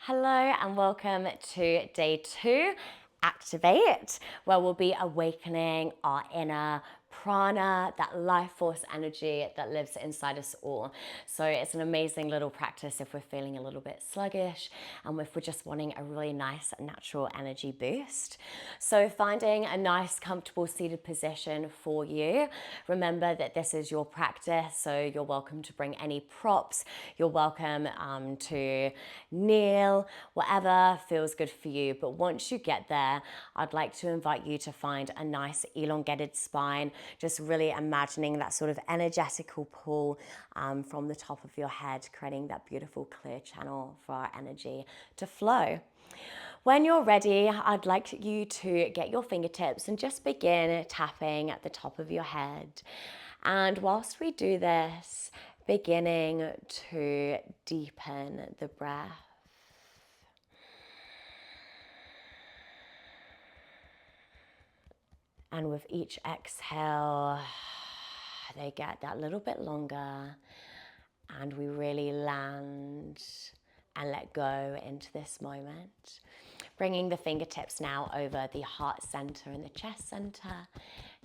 Hello and welcome to day 2, Activate, where we'll be awakening our inner prana, that life force energy that lives inside us all. So it's an amazing little practice if we're feeling a little bit sluggish and if we're just wanting a really nice natural energy boost. So finding a nice comfortable seated position for you. Remember that this is your practice, so you're welcome to bring any props. You're welcome to kneel, whatever feels good for you. But once you get there, I'd like to invite you to find a nice elongated spine, just really imagining that sort of energetical pull from the top of your head, creating that beautiful clear channel for our energy to flow. When you're ready, I'd like you to get your fingertips and just begin tapping at the top of your head. And whilst we do this, beginning to deepen the breath. And with each exhale, they get that little bit longer and we really land and let go into this moment. Bringing the fingertips now over the heart center and the chest center,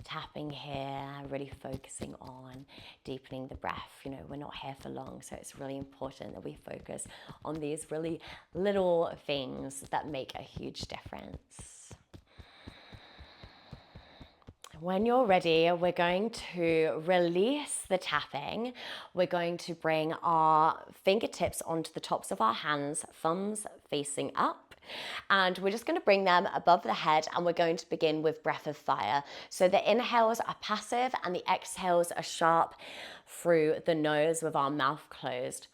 tapping here, really focusing on deepening the breath. You know, we're not here for long, so it's really important that we focus on these really little things that make a huge difference. When you're ready, we're going to release the tapping. We're going to bring our fingertips onto the tops of our hands, thumbs facing up. And we're just going to bring them above the head and we're going to begin with breath of fire. So the inhales are passive and the exhales are sharp through the nose with our mouth closed.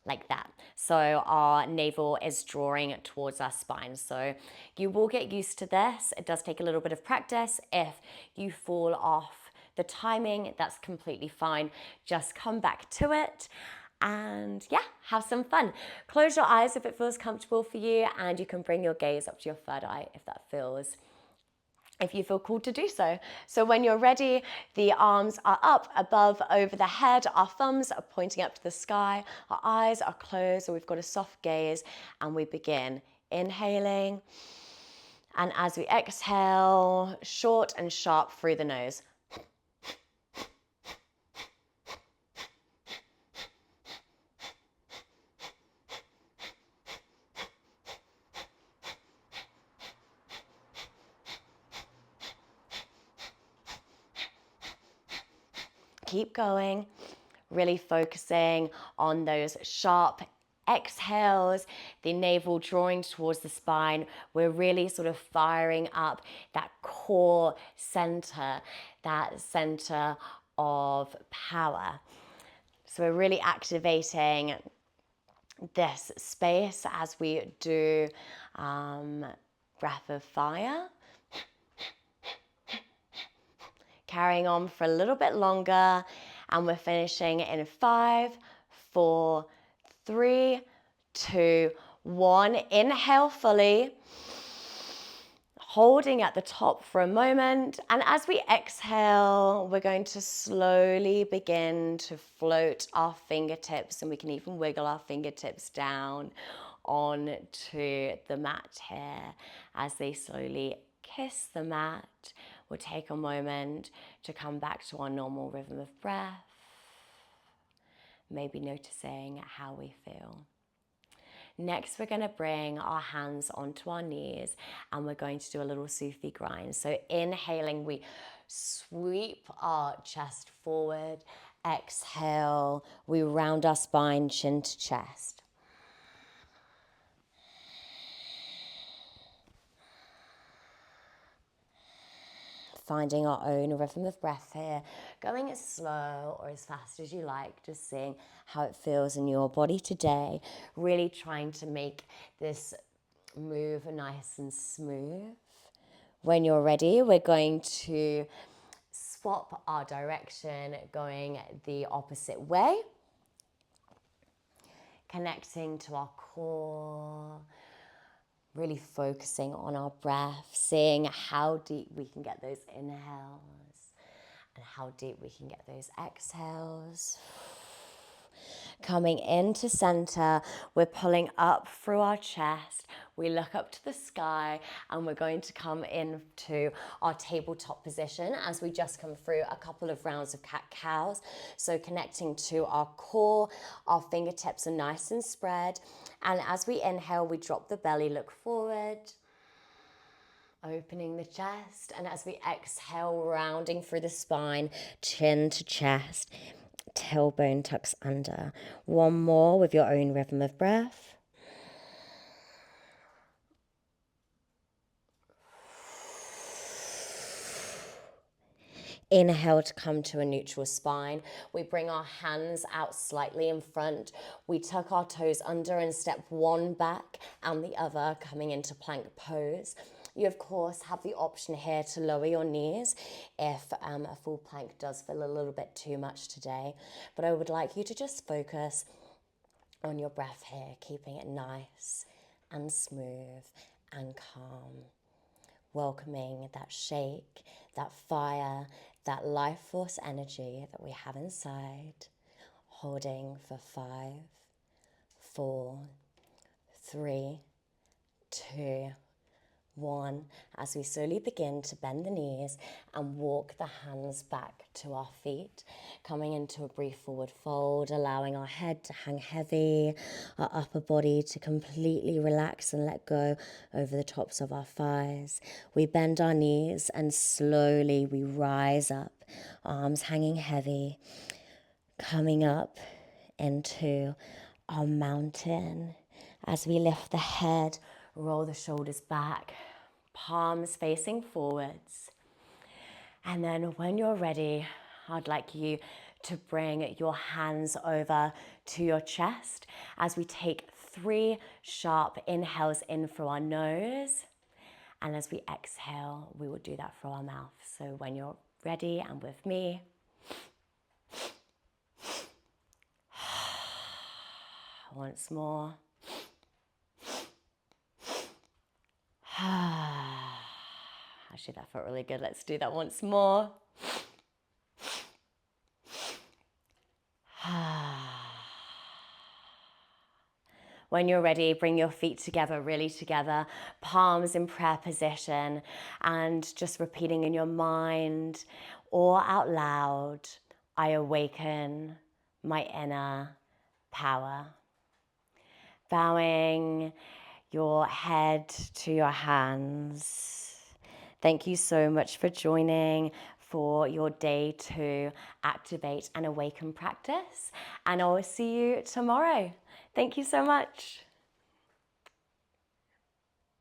Like that. So our navel is drawing towards our spine. So you will get used to this. It does take a little bit of practice. If you fall off the timing, that's completely fine. Just come back to it and yeah, have some fun. Close your eyes if it feels comfortable for you, and you can bring your gaze up to your third eye if you feel called to do so. So when you're ready, the arms are up, above, over the head. Our thumbs are pointing up to the sky. Our eyes are closed, so we've got a soft gaze, and we begin inhaling. And as we exhale, short and sharp through the nose. Keep going, really focusing on those sharp exhales, the navel drawing towards the spine. We're really sort of firing up that core center, that center of power. So we're really activating this space as we do breath of fire. Carrying on for a little bit longer, and we're finishing in 5, 4, 3, 2, 1. Inhale fully, holding at the top for a moment, and as we exhale, we're going to slowly begin to float our fingertips, and we can even wiggle our fingertips down onto the mat here as they slowly kiss the mat. We'll take a moment to come back to our normal rhythm of breath, maybe noticing how we feel. Next, we're going to bring our hands onto our knees and we're going to do a little Sufi grind. So inhaling, we sweep our chest forward. Exhale, we round our spine, chin to chest. Finding our own rhythm of breath here, going as slow or as fast as you like, just seeing how it feels in your body today, really trying to make this move nice and smooth. When you're ready, we're going to swap our direction, going the opposite way, connecting to our core, really focusing on our breath, seeing how deep we can get those inhales and how deep we can get those exhales. Coming into center, we're pulling up through our chest. We look up to the sky and we're going to come into our tabletop position as we just come through a couple of rounds of cat-cows. So connecting to our core, our fingertips are nice and spread. And as we inhale, we drop the belly, look forward, opening the chest. And as we exhale, rounding through the spine, chin to chest, tailbone tucks under. One more with your own rhythm of breath. Inhale to come to a neutral spine. We bring our hands out slightly in front. We tuck our toes under and step one back and the other coming into plank pose. You, of course, have the option here to lower your knees if a full plank does feel a little bit too much today. But I would like you to just focus on your breath here, keeping it nice and smooth and calm. Welcoming that shake, that fire, that life force energy that we have inside. Holding for 5, 4, 3, 2, 1, as we slowly begin to bend the knees and walk the hands back to our feet, coming into a brief forward fold, allowing our head to hang heavy, our upper body to completely relax and let go over the tops of our thighs. We bend our knees and slowly we rise up, arms hanging heavy, coming up into our mountain. As we lift the head, roll the shoulders back, palms facing forwards. And then when you're ready, I'd like you to bring your hands over to your chest as we take 3 sharp inhales in through our nose. And as we exhale, we will do that through our mouth. So when you're ready and with me, once more. Actually, that felt really good. Let's do that once more. When you're ready, bring your feet together, really together, palms in prayer position, and just repeating in your mind or out loud, I awaken my inner power. Bowing your head to your hands. Thank you so much for joining for your day 2 Activate and Awaken practice. And I will see you tomorrow. Thank you so much.